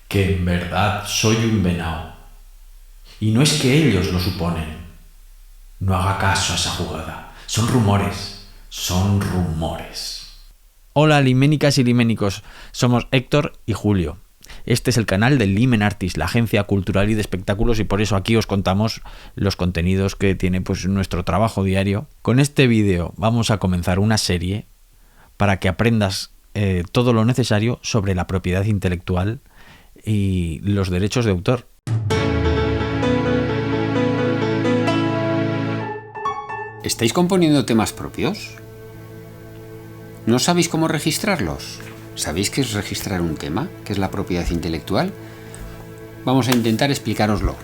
que en verdad soy un venao. Y no es que ellos lo suponen. No haga caso a esa jugada. Son rumores. Son rumores. Hola liménicas y liménicos, somos Héctor y Julio. Este es el canal de Limen Artist, la agencia cultural y de espectáculos, y por eso aquí os contamos los contenidos que tiene nuestro trabajo diario. Con este vídeo vamos a comenzar una serie para que aprendas todo lo necesario sobre la propiedad intelectual y los derechos de autor. ¿Estáis componiendo temas propios? ¿No sabéis cómo registrarlos? ¿Sabéis qué es registrar un tema? ¿Qué es la propiedad intelectual? Vamos a intentar explicároslo.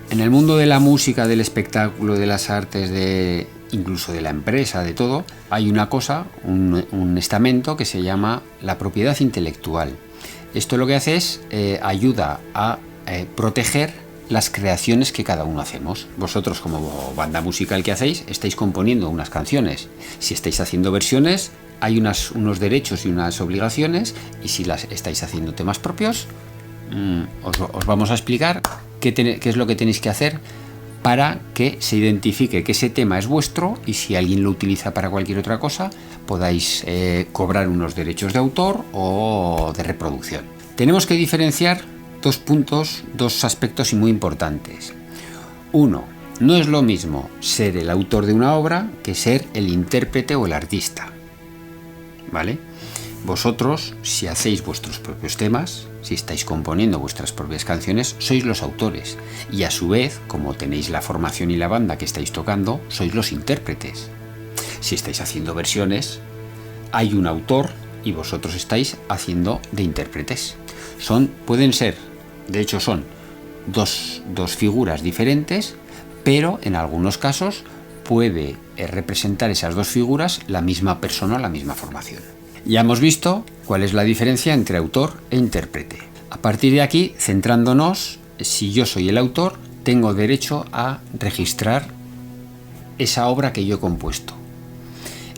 En el mundo de la música, del espectáculo, de las artes, incluso de la empresa, de todo, hay una cosa, un estamento que se llama la propiedad intelectual. Esto lo que hace es ayuda a proteger las creaciones que cada uno hacemos. Vosotros, como banda musical que hacéis, estáis componiendo unas canciones. Si estáis haciendo versiones, hay unos derechos y unas obligaciones, y si las estáis haciendo temas propios, os vamos a explicar qué es lo que tenéis que hacer para que se identifique que ese tema es vuestro, y si alguien lo utiliza para cualquier otra cosa, podáis cobrar unos derechos de autor o de reproducción. Tenemos que diferenciar dos aspectos muy importantes. Uno, no es lo mismo ser el autor de una obra que ser el intérprete o el artista. ¿Vale? Vosotros, si hacéis vuestros propios temas, si estáis componiendo vuestras propias canciones, sois los autores, y a su vez, como tenéis la formación y la banda que estáis tocando, sois los intérpretes. Si estáis haciendo versiones, hay un autor y vosotros estáis haciendo de intérpretes. Pueden ser, de hecho son dos figuras diferentes, pero en algunos casos puede representar esas dos figuras la misma persona, la misma formación. Ya hemos visto cuál es la diferencia entre autor e intérprete. A partir de aquí, centrándonos, si yo soy el autor, tengo derecho a registrar esa obra que yo he compuesto.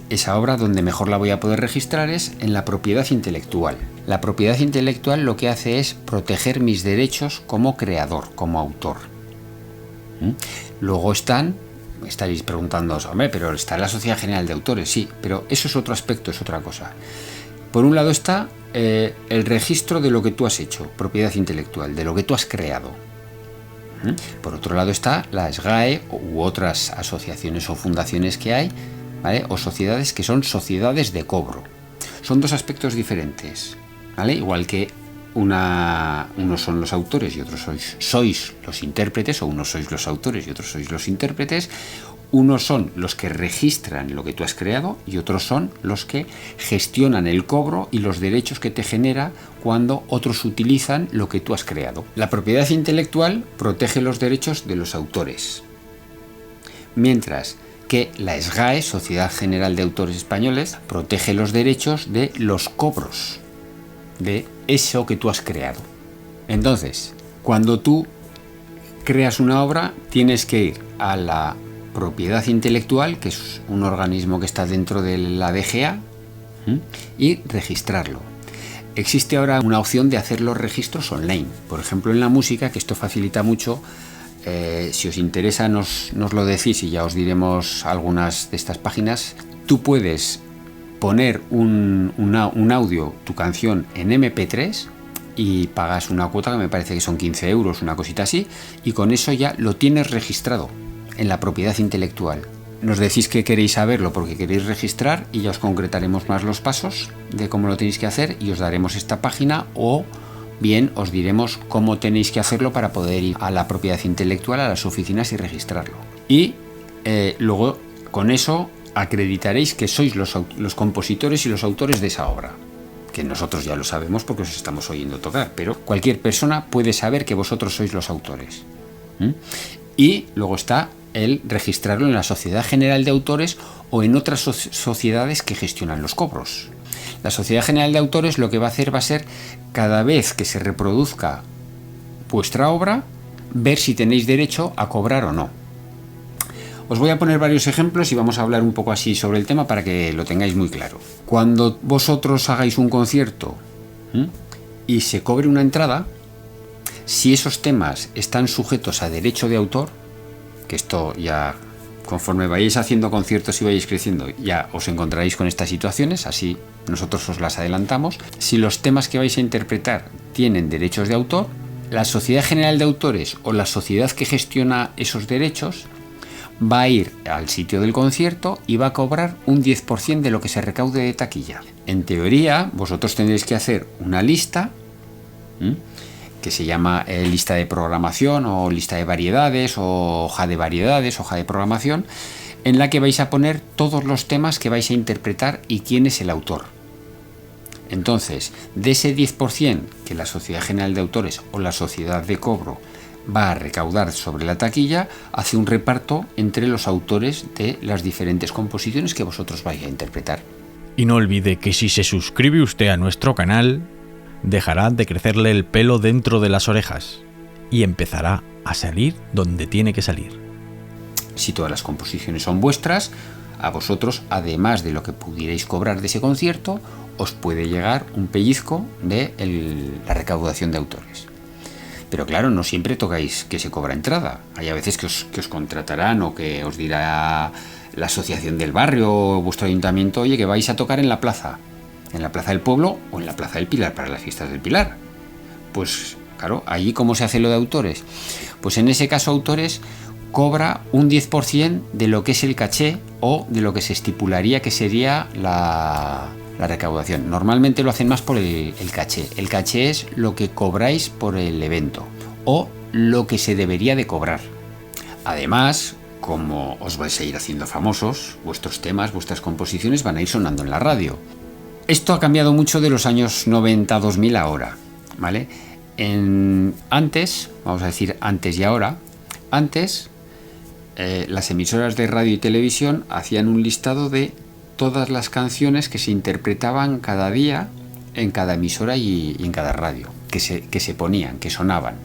Esa obra donde mejor la voy a poder registrar es en la propiedad intelectual. La propiedad intelectual lo que hace es proteger mis derechos como creador, como autor. Luego estaréis preguntándoos, hombre, pero está la Sociedad General de Autores, sí, pero eso es otro aspecto, es otra cosa. Por un lado está el registro de lo que tú has hecho, propiedad intelectual, de lo que tú has creado. Por otro lado está la SGAE u otras asociaciones o fundaciones que hay, ¿vale? O sociedades que son sociedades de cobro. Son dos aspectos diferentes, ¿vale? Igual que unos son los autores y otros sois los intérpretes, o unos sois los autores y otros sois los intérpretes. Unos son los que registran lo que tú has creado y otros son los que gestionan el cobro y los derechos que te genera cuando otros utilizan lo que tú has creado. La propiedad intelectual protege los derechos de los autores, mientras que la SGAE, Sociedad General de Autores Españoles, protege los derechos de los cobros de eso que tú has creado. Entonces, cuando tú creas una obra, tienes que ir a la propiedad intelectual, que es un organismo que está dentro de la DGA, y registrarlo. Existe ahora una opción de hacer los registros online. Por ejemplo, en la música, que esto facilita mucho. Si os interesa, nos lo decís y ya os diremos algunas de estas páginas. Tú puedes poner un audio, tu canción, en MP3 y pagas una cuota que me parece que son 15 euros, una cosita así, y con eso ya lo tienes registrado en la propiedad intelectual. Nos decís que queréis saberlo porque queréis registrar y ya os concretaremos más los pasos de cómo lo tenéis que hacer y os daremos esta página, o bien os diremos cómo tenéis que hacerlo para poder ir a la propiedad intelectual, a las oficinas, y registrarlo. Y luego con eso acreditaréis que sois los compositores y los autores de esa obra, que nosotros ya lo sabemos porque os estamos oyendo tocar, pero cualquier persona puede saber que vosotros sois los autores. Y luego está el registrarlo en la Sociedad General de Autores o en otras sociedades que gestionan los cobros. La Sociedad General de Autores lo que va a hacer va a ser, cada vez que se reproduzca vuestra obra, ver si tenéis derecho a cobrar o no. Os voy a poner varios ejemplos y vamos a hablar un poco así sobre el tema para que lo tengáis muy claro. Cuando vosotros hagáis un concierto y se cobre una entrada, Si esos temas están sujetos a derecho de autor, que esto ya conforme vayáis haciendo conciertos y vayáis creciendo, ya os encontraréis con estas situaciones, así nosotros os las adelantamos. Si los temas que vais a interpretar tienen derechos de autor, la Sociedad General de Autores o la sociedad que gestiona esos derechos va a ir al sitio del concierto y va a cobrar un 10% de lo que se recaude de taquilla. En teoría, vosotros tendréis que hacer una lista, que se llama lista de programación o lista de variedades o hoja de variedades, hoja de programación, en la que vais a poner todos los temas que vais a interpretar y quién es el autor. Entonces, de ese 10% que la Sociedad General de Autores o la sociedad de cobro va a recaudar sobre la taquilla, hace un reparto entre los autores de las diferentes composiciones que vosotros vais a interpretar. Y no olvide que si se suscribe usted a nuestro canal, dejará de crecerle el pelo dentro de las orejas y empezará a salir donde tiene que salir. Si todas las composiciones son vuestras, a vosotros, además de lo que pudierais cobrar de ese concierto, os puede llegar un pellizco de la recaudación de autores. Pero claro, no siempre tocáis que se cobra entrada. Hay a veces que os contratarán o que os dirá la asociación del barrio o vuestro ayuntamiento, oye, que vais a tocar en la plaza del pueblo o en la plaza del Pilar para las fiestas del Pilar. Pues claro, allí ¿cómo se hace lo de autores? Pues en ese caso autores cobra un 10% de lo que es el caché o de lo que se estipularía que sería la recaudación. Normalmente lo hacen más por el caché. El caché es lo que cobráis por el evento o lo que se debería de cobrar. Además, como os vais a ir haciendo famosos, vuestros temas, vuestras composiciones van a ir sonando en la radio. Esto ha cambiado mucho de los años 90-2000 ahora, ¿vale? Antes, vamos a decir antes y ahora, antes las emisoras de radio y televisión hacían un listado de todas las canciones que se interpretaban cada día en cada emisora y en cada radio, que se ponían, que sonaban.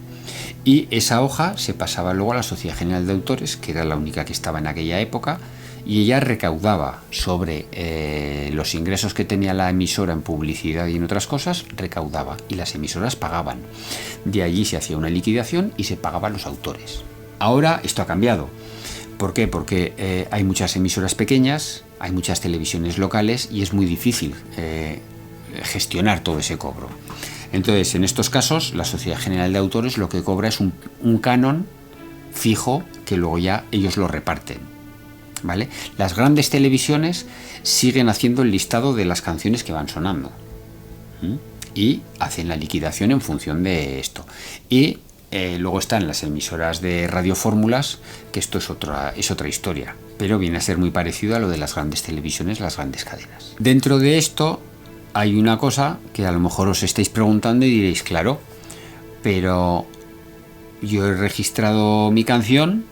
Y esa hoja se pasaba luego a la Sociedad General de Autores, que era la única que estaba en aquella época, y ella recaudaba sobre los ingresos que tenía la emisora en publicidad y en otras cosas, recaudaba, y las emisoras pagaban. De allí se hacía una liquidación y se pagaba a los autores. Ahora esto ha cambiado. ¿Por qué? Porque hay muchas emisoras pequeñas, hay muchas televisiones locales y es muy difícil gestionar todo ese cobro. Entonces, en estos casos, la Sociedad General de Autores lo que cobra es un canon fijo que luego ya ellos lo reparten, ¿vale? Las grandes televisiones siguen haciendo el listado de las canciones que van sonando y hacen la liquidación en función de esto. Y luego están las emisoras de radiofórmulas, que esto es otra historia, pero viene a ser muy parecido a lo de las grandes televisiones, las grandes cadenas. Dentro de esto hay una cosa que a lo mejor os estáis preguntando y diréis, claro, pero yo he registrado mi canción,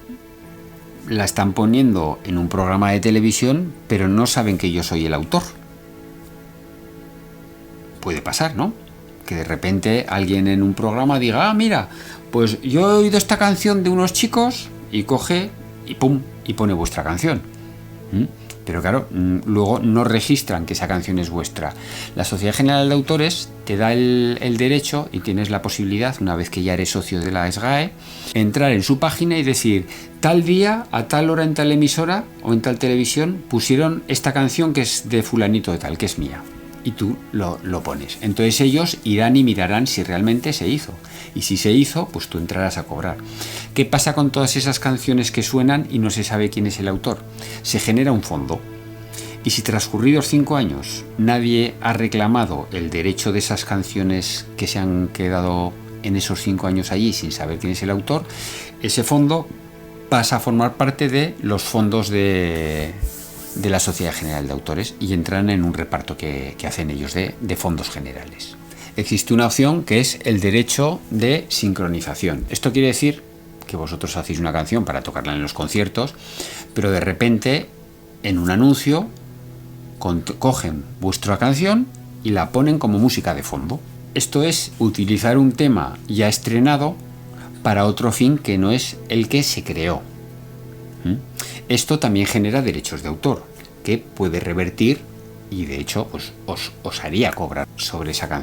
la están poniendo en un programa de televisión, pero no saben que yo soy el autor. Puede pasar, ¿no? Que de repente alguien en un programa diga, mira, pues yo he oído esta canción de unos chicos, y coge y pum, y pone vuestra canción. Pero claro, luego no registran que esa canción es vuestra. La Sociedad General de Autores te da el derecho y tienes la posibilidad, una vez que ya eres socio de la SGAE, entrar en su página y decir, tal día, a tal hora en tal emisora o en tal televisión pusieron esta canción que es de fulanito de tal, que es mía. Y tú lo pones. Entonces ellos irán y mirarán si realmente se hizo. Y si se hizo, pues tú entrarás a cobrar. ¿Qué pasa con todas esas canciones que suenan y no se sabe quién es el autor? Se genera un fondo. Y si transcurridos 5 años nadie ha reclamado el derecho de esas canciones que se han quedado en esos 5 años allí sin saber quién es el autor, ese fondo pasa a formar parte de los fondos de la Sociedad General de Autores y entran en un reparto que hacen ellos de fondos generales. Existe una opción que es el derecho de sincronización. Esto quiere decir que vosotros hacéis una canción para tocarla en los conciertos, pero de repente en un anuncio cogen vuestra canción y la ponen como música de fondo. Esto es utilizar un tema ya estrenado para otro fin que no es el que se creó. Esto también genera derechos de autor, que puede revertir y de hecho os haría cobrar sobre esa canción.